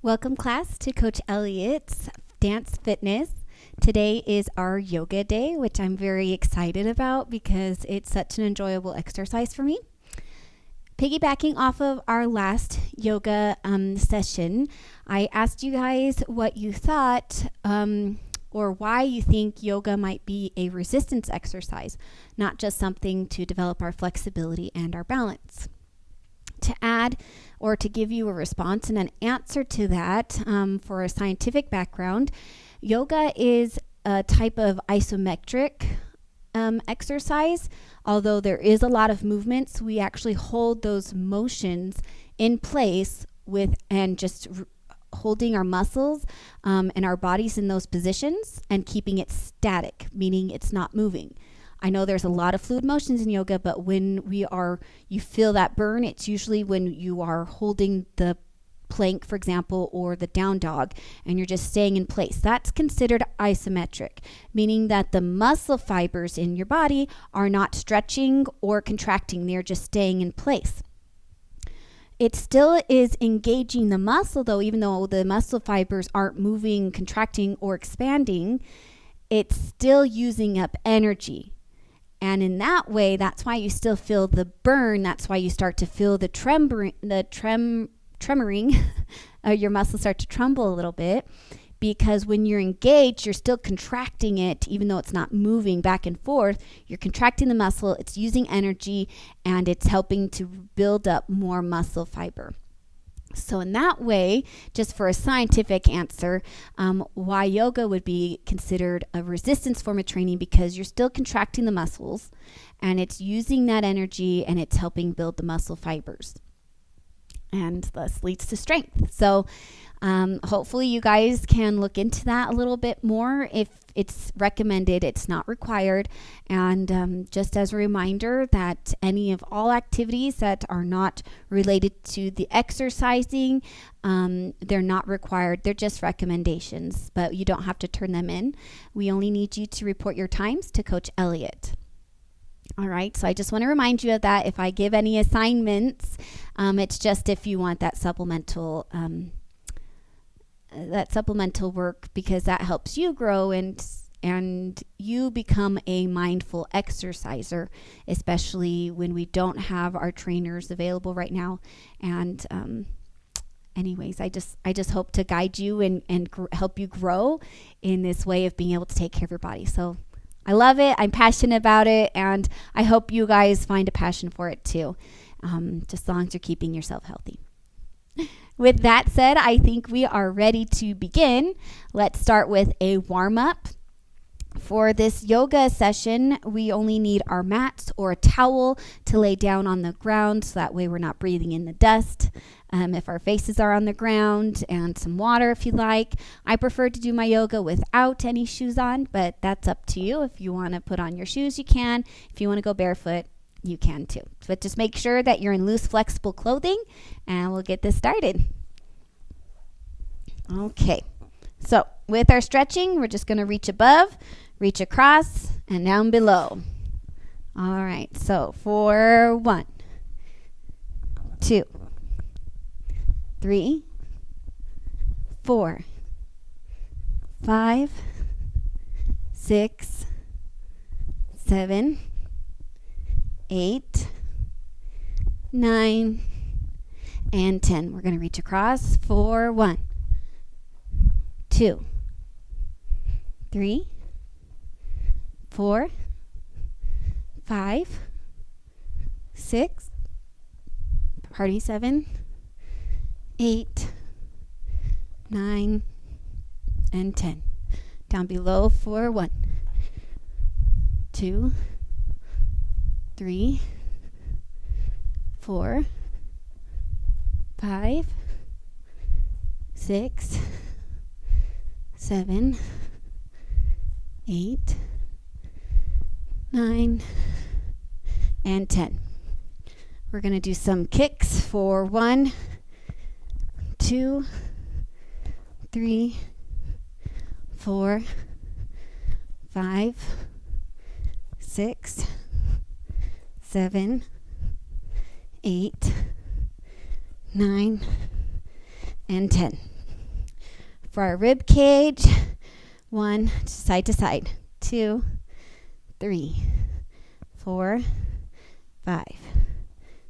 Welcome class to Coach Elliott's Dance Fitness. Today is our yoga day, which I'm very excited about because it's such an enjoyable exercise for me. Piggybacking off of our last yoga session, I asked you guys what you thought or why you think yoga might be a resistance exercise, not just something to develop our flexibility and our balance. To add or to give you a response and an answer to that for a scientific background, yoga is a type of isometric exercise. Although there is a lot of movements, we actually hold those motions in place holding our muscles and our bodies in those positions and keeping it static, meaning it's not moving. I know there's a lot of fluid motions in yoga, but when you feel that burn, it's usually when you are holding the plank, for example, or the down dog, and you're just staying in place. That's considered isometric, meaning that the muscle fibers in your body are not stretching or contracting. They're just staying in place. It still is engaging the muscle, though, even though the muscle fibers aren't moving, contracting, or expanding, it's still using up energy. And in that way, that's why you still feel the burn. That's why you start to feel the tremoring. Your muscles start to tremble a little bit, because when you're engaged, you're still contracting it, even though it's not moving back and forth. You're contracting the muscle, it's using energy, and it's helping to build up more muscle fiber. So in that way, just for a scientific answer, why yoga would be considered a resistance form of training, because you're still contracting the muscles and it's using that energy and it's helping build the muscle fibers, and thus leads to strength. So hopefully you guys can look into that a little bit more. If it's recommended, it's not required. And just as a reminder that any of all activities that are not related to the exercising, they're not required. They're just recommendations, but you don't have to turn them in. We only need you to report your times to Coach Elliott. All right, so I just want to remind you of that. If I give any assignments, it's just if you want that supplemental work, because that helps you grow and you become a mindful exerciser, especially when we don't have our trainers available right now. And anyways, I just hope to guide you and help you grow in this way of being able to take care of your body. So I love it. I'm passionate about it, and I hope you guys find a passion for it too, just as long as you're keeping yourself healthy. With that said, I think we are ready to begin. Let's start with a warm-up. For this yoga session, we only need our mats or a towel to lay down on the ground, so that way we're not breathing in the dust. If our faces are on the ground, and some water if you like. I prefer to do my yoga without any shoes on, but that's up to you. If you want to put on your shoes, you can. If you want to go barefoot, you can too. But just make sure that you're in loose, flexible clothing, and we'll get this started. Okay, so with our stretching, we're just going to reach above, reach across, and down below. All right, so for 1, 2, 3, 4, 5, 6, 7, 8, 9, and 10. We're going to reach across for 1, 2, 3, 4, 5, 6, 7, 8, 9, and 10. Down below for 1, 2, 3, 4, 5, 6, 7, 8, 9, and 10. We're going to do some kicks for 1, 2, 3, 4, 5, 6, 7, 8, 9, and 10. for our rib cage. 1, side to side. 2, 3, 4, 5,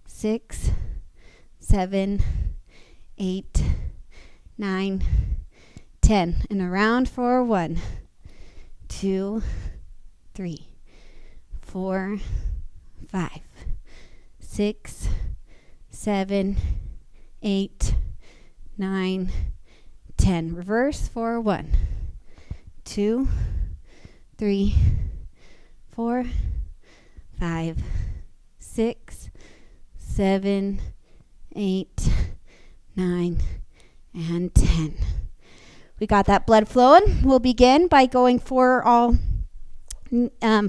6, 7, 8, 9, 10. And around for 1, 2, 3, 4, 5, 6, 7, 8, 9, 10. Reverse for 1, 2, 3, 4, 5, 6, 7, 8, 9, and 10. We got that blood flowing. We'll begin by going for all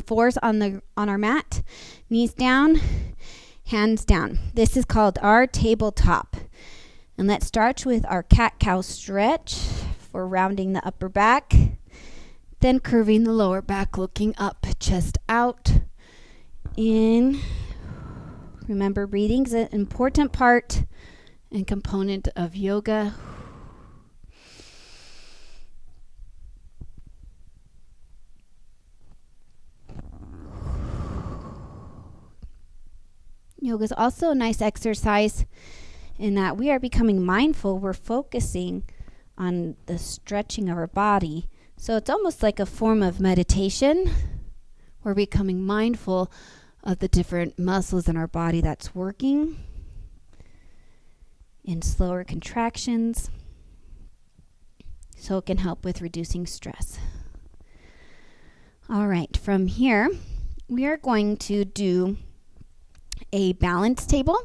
fours on our mat, knees down, hands down. This is called our tabletop. And let's start with our cat-cow stretch for rounding the upper back, then curving the lower back, looking up, chest out, in. Remember, breathing is an important part and component of yoga. Yoga is also a nice exercise in that we are becoming mindful. We're focusing on the stretching of our body. So it's almost like a form of meditation. We're becoming mindful of the different muscles in our body that's working in slower contractions. So it can help with reducing stress. All right, from here, we are going to do a balance table.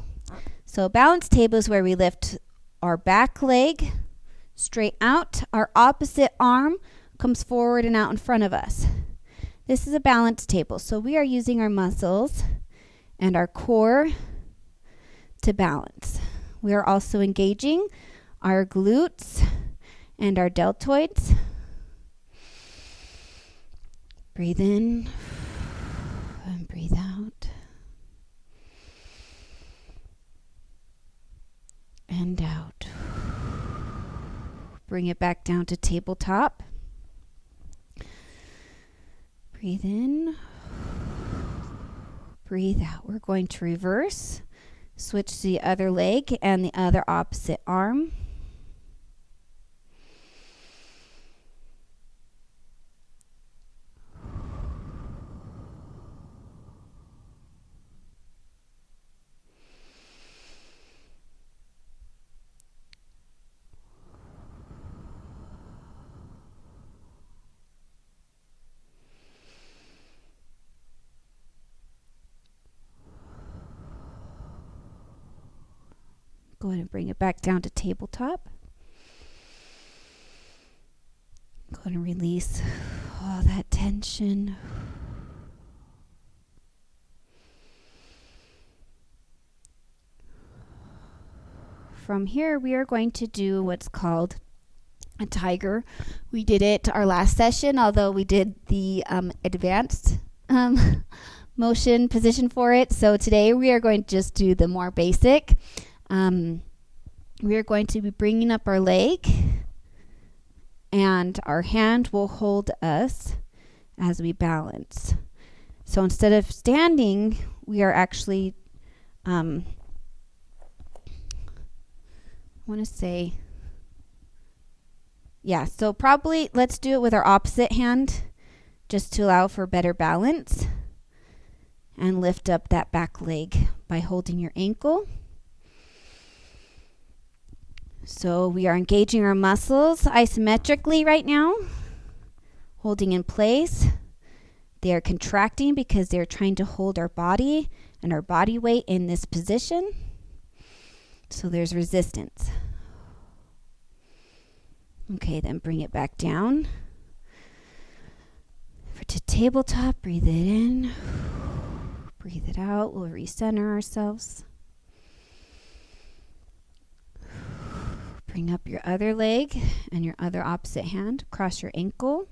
So balance table is where we lift our back leg straight out. Our opposite arm comes forward and out in front of us. This is a balance table. So we are using our muscles and our core to balance. We are also engaging our glutes and our deltoids. Breathe in and breathe out. And out. Bring it back down to tabletop. Breathe in. Breathe out. We're going to reverse. Switch to the other leg and the other opposite arm. Go ahead and bring it back down to tabletop. Go ahead and release all that tension. From here, we are going to do what's called a tiger. We did it our last session, although we did the advanced motion position for it. So today we are going to just do the more basic. We are going to be bringing up our leg, and our hand will hold us as we balance. So instead of standing, we are actually, I want to say, so probably let's do it with our opposite hand just to allow for better balance, and lift up that back leg by holding your ankle. So we are engaging our muscles isometrically right now, holding in place. They are contracting because they're trying to hold our body and our body weight in this position. So there's resistance. Okay, then bring it back down. To tabletop, breathe it in, breathe it out. We'll recenter ourselves. Bring up your other leg and your other opposite hand. Cross your ankle.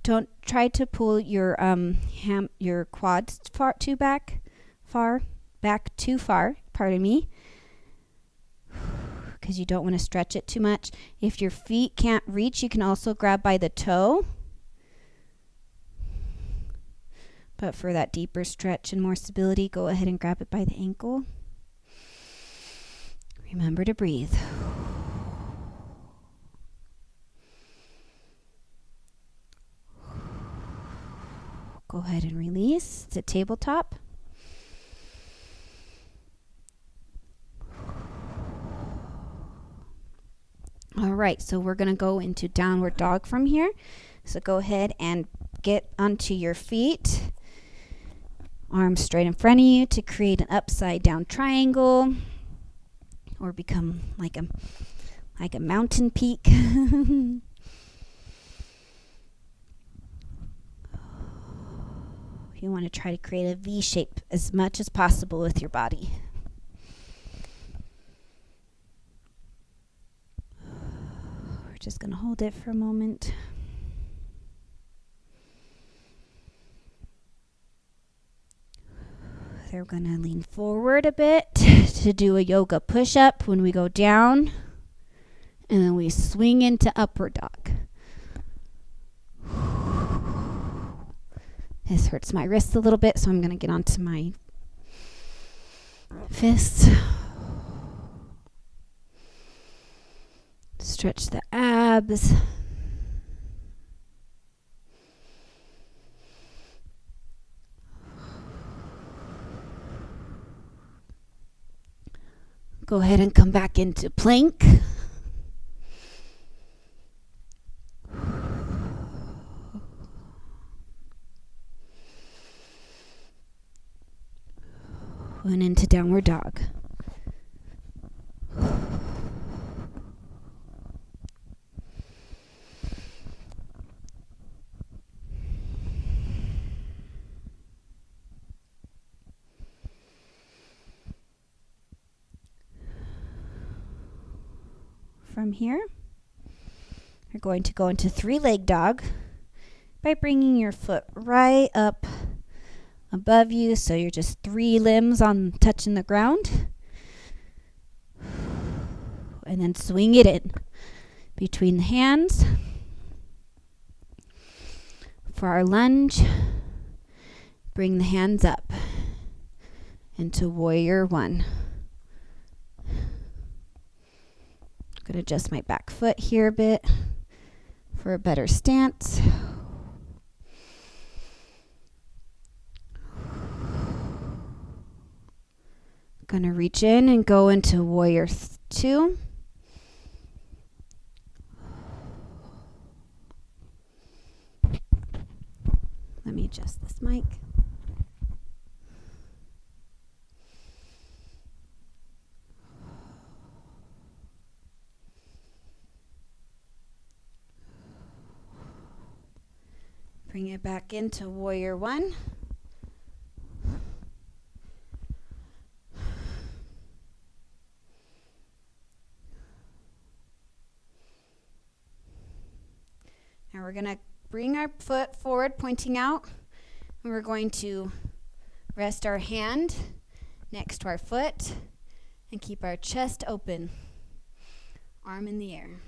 Don't try to pull your your quads too far. Pardon me. because you don't want to stretch it too much. If your feet can't reach, you can also grab by the toe. But for that deeper stretch and more stability, go ahead and grab it by the ankle. Remember to breathe. Go ahead and release to tabletop. All right, so we're going to go into downward dog from here. So go ahead and get onto your feet. Arms straight in front of you to create an upside down triangle or become like a mountain peak. You want to try to create a V shape as much as possible with your body. We're just going to hold it for a moment. They're going to lean forward a bit to do a yoga push-up when we go down. And then we swing into upward dog. This hurts my wrists a little bit, so I'm going to get onto my fists. Stretch the abs. Go ahead and come back into plank. And into downward dog. From here, you're going to go into three-leg dog by bringing your foot right up above you, so you're just three limbs on touching the ground. And then swing it in between the hands. For our lunge, bring the hands up into warrior one. I'm going to adjust my back foot here a bit for a better stance. Going to reach in and go into warrior two. Let me adjust this mic. Bring it back into warrior one. Now we're going to bring our foot forward, pointing out, and we're going to rest our hand next to our foot and keep our chest open, arm in the air.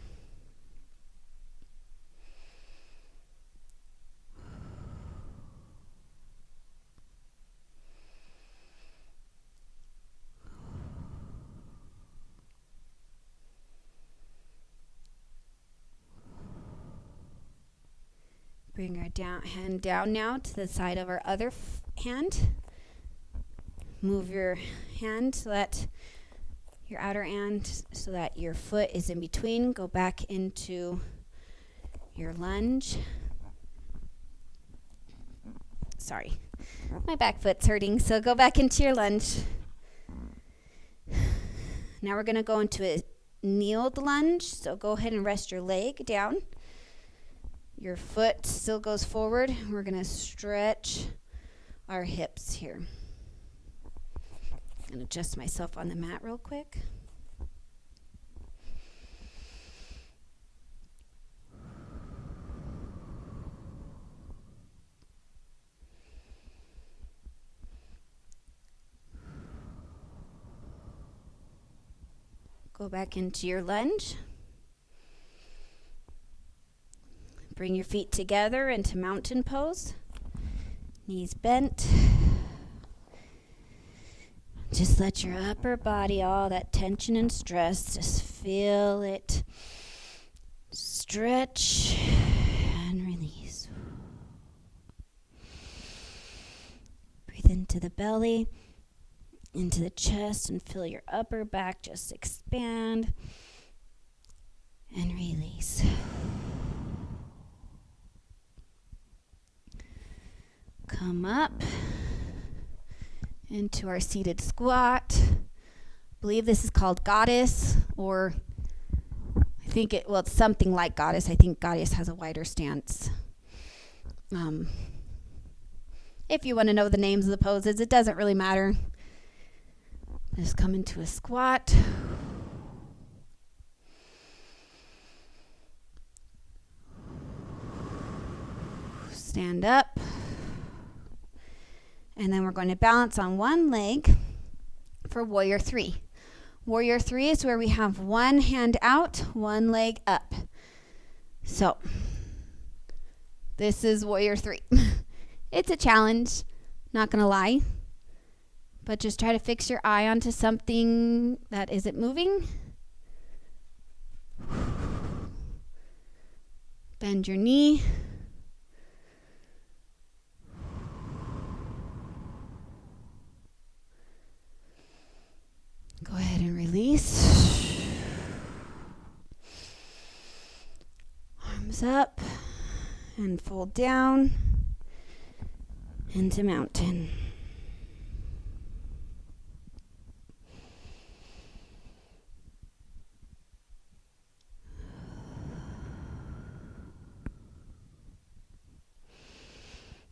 Bring our hand down now to the side of our other hand. Move your hand so that your outer hand, so that your foot is in between. Go back into your lunge. Sorry, my back foot's hurting, so go back into your lunge. Now we're going to go into a kneeled lunge, so go ahead and rest your leg down. Your foot still goes forward. We're going to stretch our hips here. I'm going to adjust myself on the mat real quick. Go back into your lunge. Bring your feet together into mountain pose. Knees bent. Just let your upper body, all that tension and stress, just feel it. Stretch and release. Breathe into the belly, into the chest, and feel your upper back just expand and release. Come up into our seated squat. I believe this is called Goddess, or I think it's something like Goddess. I think Goddess has a wider stance. If you want to know the names of the poses, it doesn't really matter. Just come into a squat. Stand up. And then we're going to balance on one leg for Warrior 3. Warrior 3 is where we have one hand out, one leg up. So, this is Warrior 3. It's a challenge, not going to lie. But just try to fix your eye onto something that isn't moving. Bend your knee. Go ahead and release. Arms up and fold down into mountain.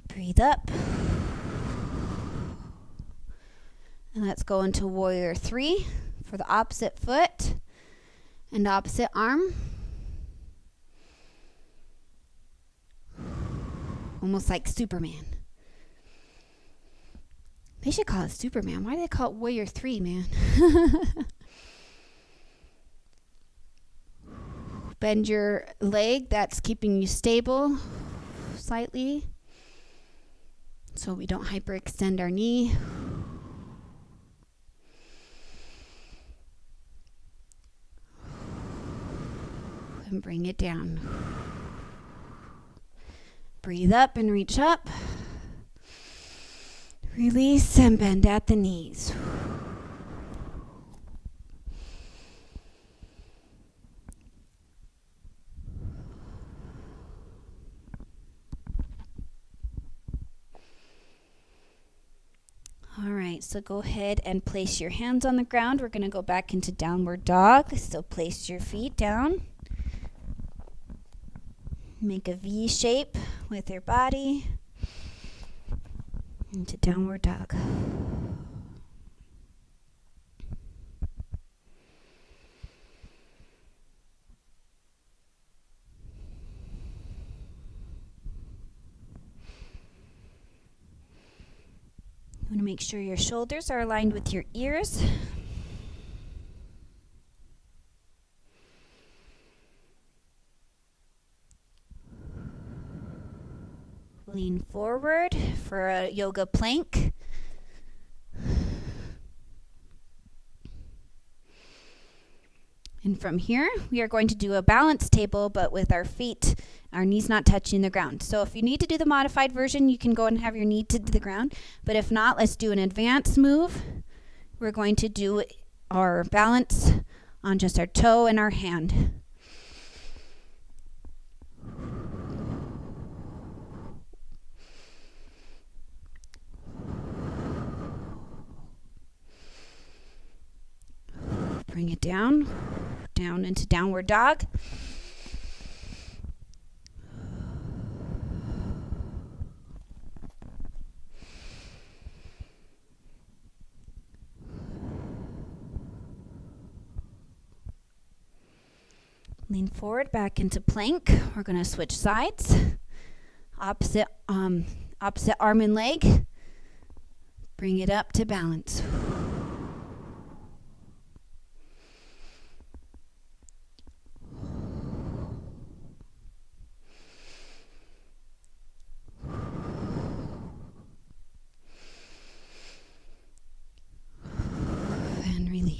Breathe up. And let's go into Warrior 3 for the opposite foot and opposite arm. Almost like Superman. They should call it Superman. Why do they call it Warrior 3, man? Bend your leg. That's keeping you stable slightly so we don't hyperextend our knee. And bring it down. Breathe up and reach up. Release and bend at the knees. All right, so go ahead and place your hands on the ground. We're going to go back into downward dog. So place your feet down. Make a V shape with your body into downward dog. You want to make sure your shoulders are aligned with your ears. Lean forward for a yoga plank. And from here, we are going to do a balance table, but with our feet, our knees not touching the ground. So if you need to do the modified version, you can go and have your knee to the ground. But if not, let's do an advanced move. We're going to do our balance on just our toe and our hand. Bring it down into downward dog. Lean forward, back into plank. We're going to switch sides. Opposite arm and leg. Bring it up to balance.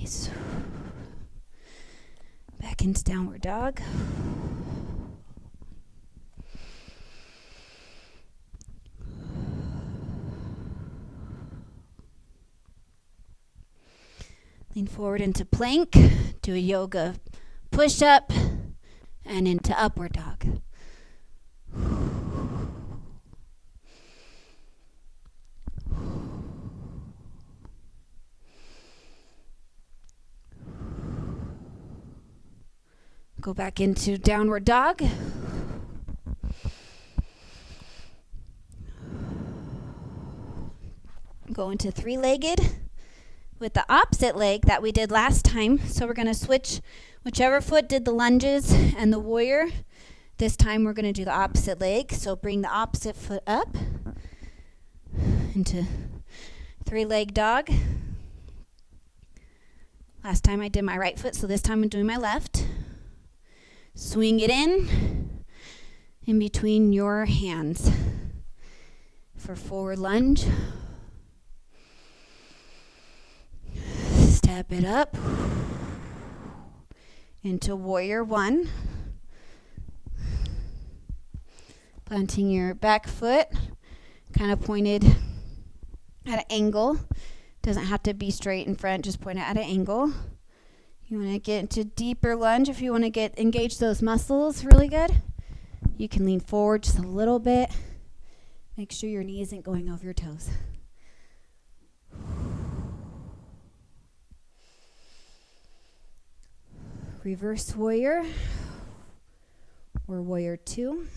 Release. Back into downward dog. Lean forward into plank. Do a yoga push-up and into upward dog. Go back into downward dog. Go into three-legged with the opposite leg that we did last time. So we're going to switch whichever foot did the lunges and the warrior. This time we're going to do the opposite leg. So bring the opposite foot up into three-leg dog. Last time I did my right foot, so this time I'm doing my left. Swing it in between your hands for forward lunge. Step it up into warrior one. Planting your back foot kind of pointed at an angle. Doesn't have to be straight in front, just point it at an angle. You want to get into deeper lunge if you want to engage those muscles really good. You can lean forward just a little bit. Make sure your knee isn't going over your toes. Reverse warrior or warrior two.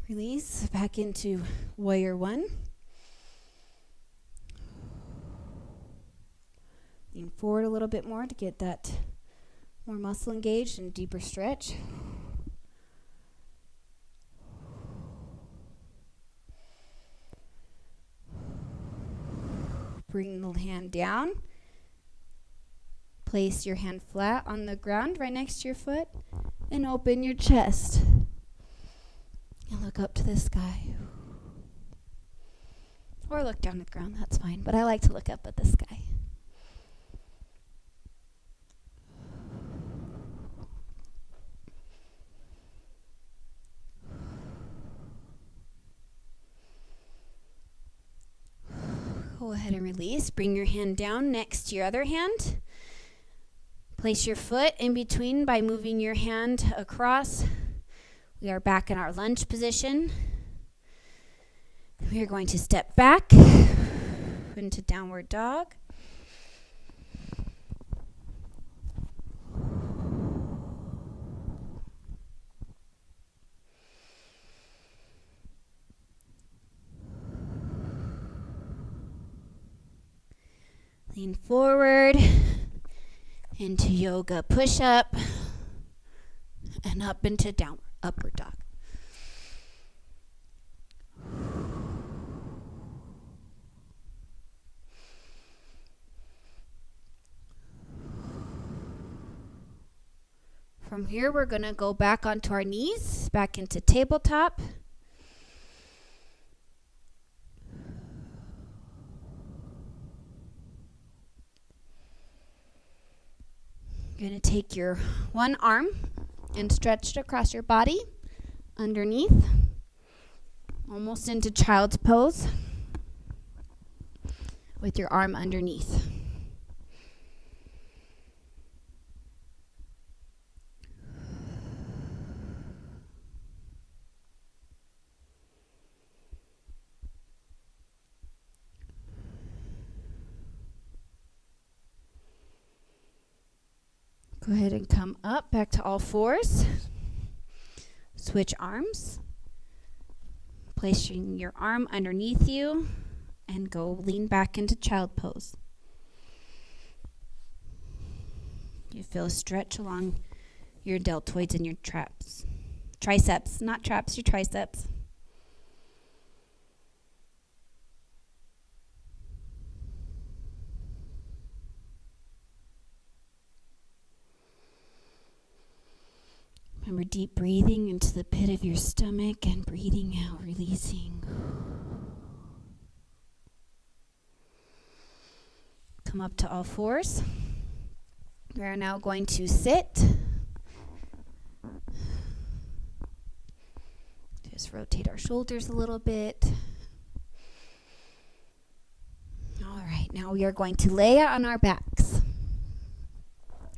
Release back into warrior one. Lean forward a little bit more to get that more muscle engaged and deeper stretch. Bring the hand down. Place your hand flat on the ground right next to your foot and open your chest. And look up to the sky. Or look down at the ground, that's fine. But I like to look up at the sky. Go ahead and release. Bring your hand down next to your other hand. Place your foot in between by moving your hand across. We are back in our lunge position. We are going to step back into downward dog. Lean forward into yoga push-up and up into upward dog. From here, we're going to go back onto our knees, back into tabletop. You're going to take your one arm and stretch it across your body, underneath, almost into child's pose, with your arm underneath. Go ahead and come up, back to all fours. Switch arms. Placing your arm underneath you and go lean back into child pose. You feel a stretch along your deltoids and your triceps, not traps, your triceps. Remember deep breathing into the pit of your stomach and breathing out, releasing. Come up to all fours. We are now going to sit. Just rotate our shoulders a little bit. All right, now we are going to lay on our backs.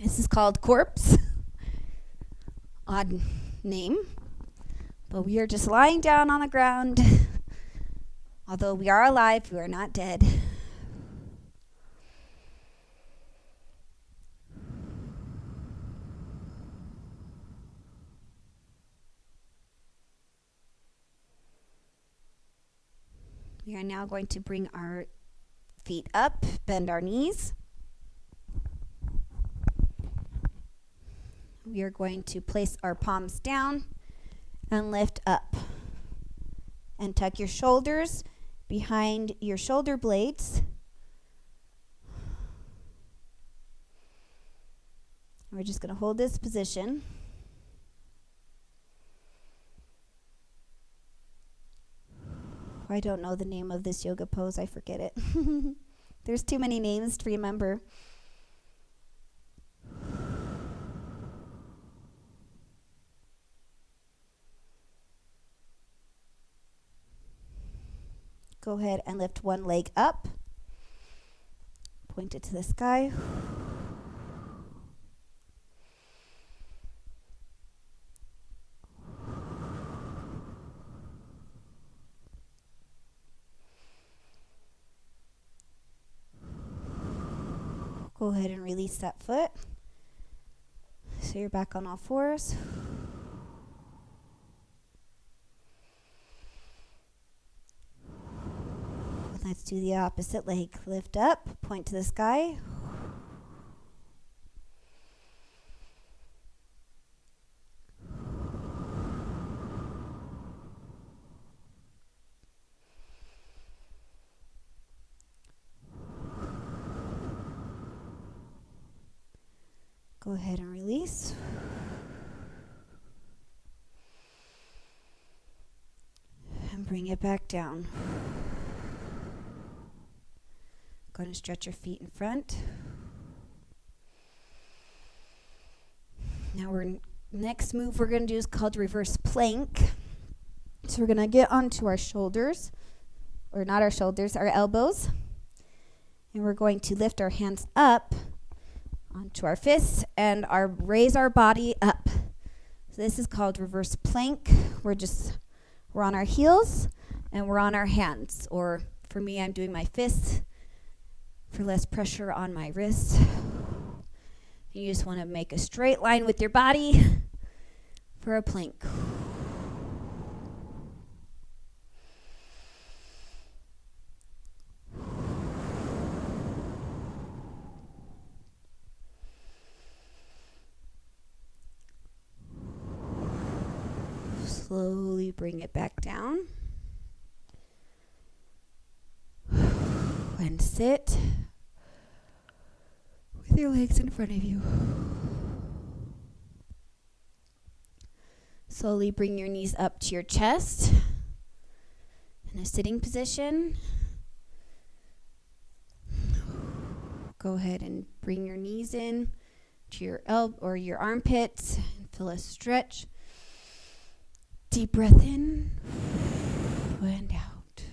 This is called corpse. Odd name. But we are just lying down on the ground. Although we are alive, we are not dead. We are now going to bring our feet up, bend our knees. We are going to place our palms down and lift up. And tuck your shoulders behind your shoulder blades. We're just going to hold this position. I don't know the name of this yoga pose. I forget it. There's too many names to remember. Go ahead and lift one leg up. Point it to the sky. Go ahead and release that foot. So you're back on all fours. Let's do the opposite leg. Lift up, point to the sky. Go ahead and release. And bring it back down. Go ahead and stretch your feet in front. Now next move we're going to do is called reverse plank. So we're going to get onto our shoulders, or not our shoulders, our elbows. And we're going to lift our hands up onto our fists and raise our body up. So this is called reverse plank. We're on our heels and we're on our hands. Or for me, I'm doing my fists for less pressure on my wrists. You just want to make a straight line with your body for a plank. Slowly bring it back down. And sit with your legs in front of you. Slowly bring your knees up to your chest in a sitting position. Go ahead and bring your knees in to your elbow or your armpits and feel a stretch. Deep breath in and out.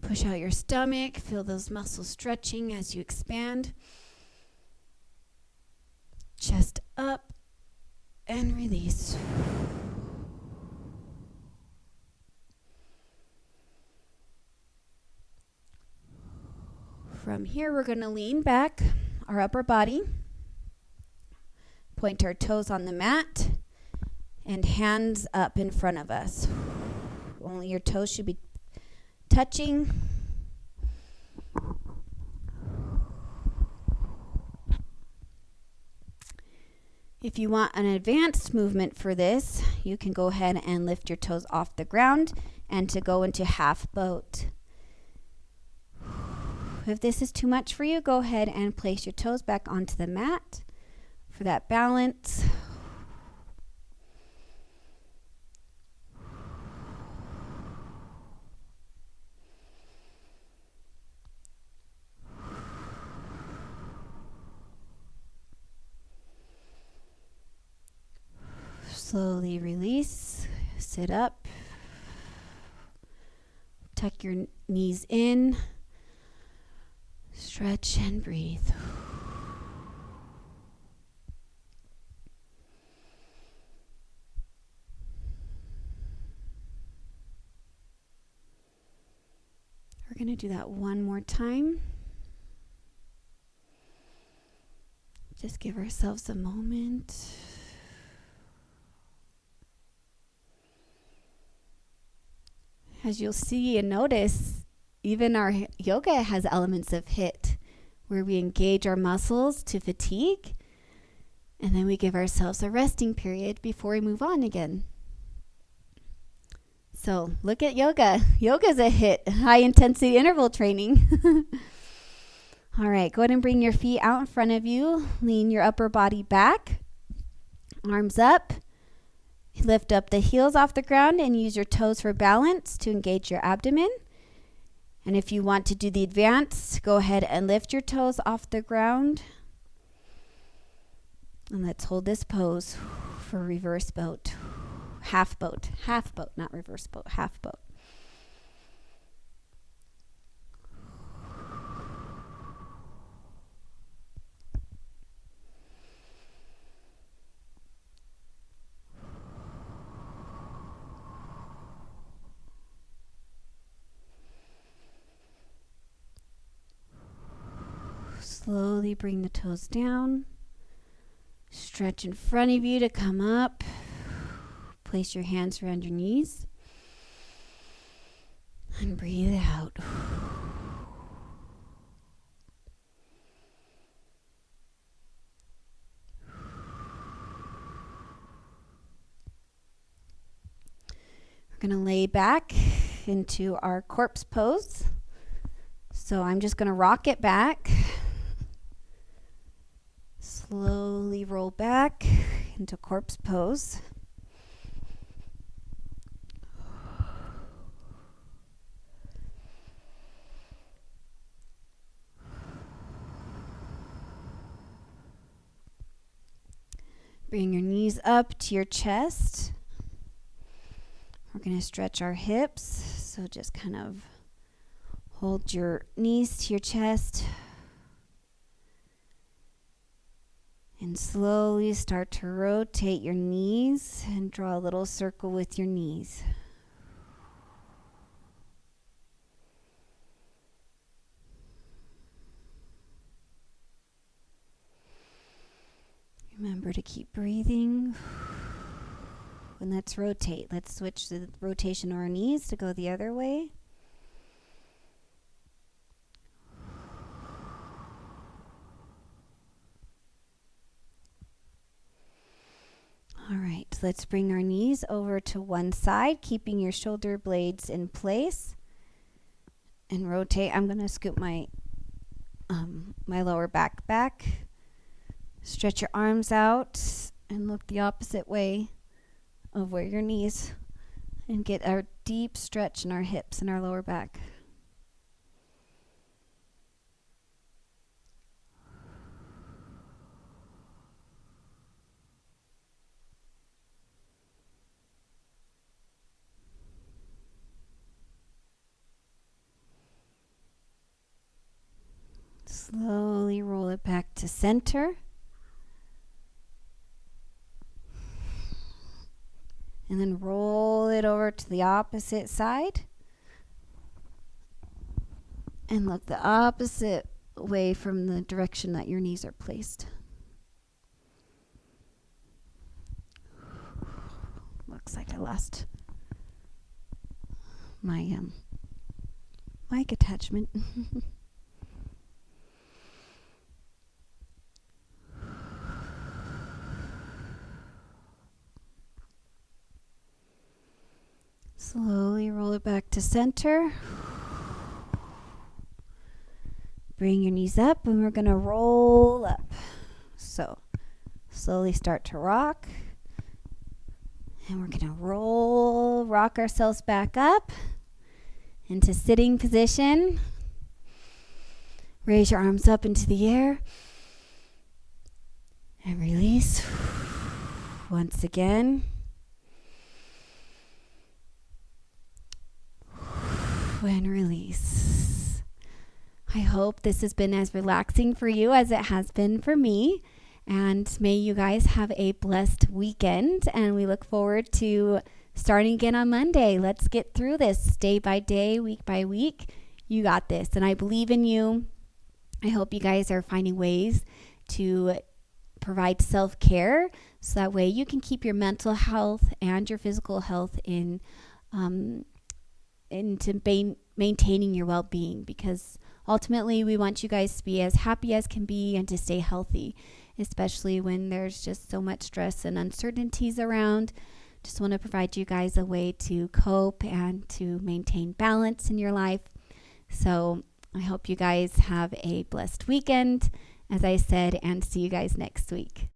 Push out your stomach. Feel those muscles stretching as you expand. Chest up and release. From here, we're going to lean back our upper body. Point our toes on the mat. And hands up in front of us. Only your toes should be touching. If you want an advanced movement for this, you can go ahead and lift your toes off the ground and to go into half boat. If this is too much for you, go ahead and place your toes back onto the mat. for that balance. Slowly release, sit up, tuck your knees in, stretch and breathe. We're going to do that one more time. Just give ourselves a moment. As you'll see and notice, even our yoga has elements of HIIT, where we engage our muscles to fatigue, and then we give ourselves a resting period before we move on again. So look at yoga. Yoga's a HIIT, high intensity interval training. All right, go ahead and bring your feet out in front of you. Lean your upper body back, arms up. Lift up the heels off the ground and use your toes for balance to engage your abdomen. And if you want to do the advance, go ahead and lift your toes off the ground. And let's hold this pose for reverse boat. Half boat, not reverse boat, half boat. Slowly bring the toes down. Stretch in front of you to come up. Place your hands around your knees. And breathe out. We're going to lay back into our corpse pose. So I'm just going to rock it back. Slowly roll back into corpse pose. Bring your knees up to your chest. We're going to stretch our hips. So just kind of hold your knees to your chest. And slowly start to rotate your knees and draw a little circle with your knees. Remember to keep breathing. And let's rotate. Let's switch the rotation of our knees to go the other way. All right, let's bring our knees over to one side, keeping your shoulder blades in place. And rotate. I'm going to scoop my lower back back. Stretch your arms out and look the opposite way of where your knees, and get our deep stretch in our hips and our lower back. Slowly roll it back to center. And then roll it over to the opposite side. And look the opposite way from the direction that your knees are placed. Looks like I lost my mic attachment. Slowly roll it back to center. Bring your knees up and we're going to roll up. So slowly start to rock. And we're going to rock ourselves back up into sitting position. Raise your arms up into the air. And release. Once again. And release. I hope this has been as relaxing for you as it has been for me. And may you guys have a blessed weekend. And we look forward to starting again on Monday. Let's get through this day by day, week by week. You got this. And I believe in you. I hope you guys are finding ways to provide self-care so that way you can keep your mental health and your physical health into maintaining your well-being, because ultimately we want you guys to be as happy as can be and to stay healthy, especially when there's just so much stress and uncertainties around. Just want to provide you guys a way to cope and to maintain balance in your life. So I hope you guys have a blessed weekend, as I said, and see you guys next week.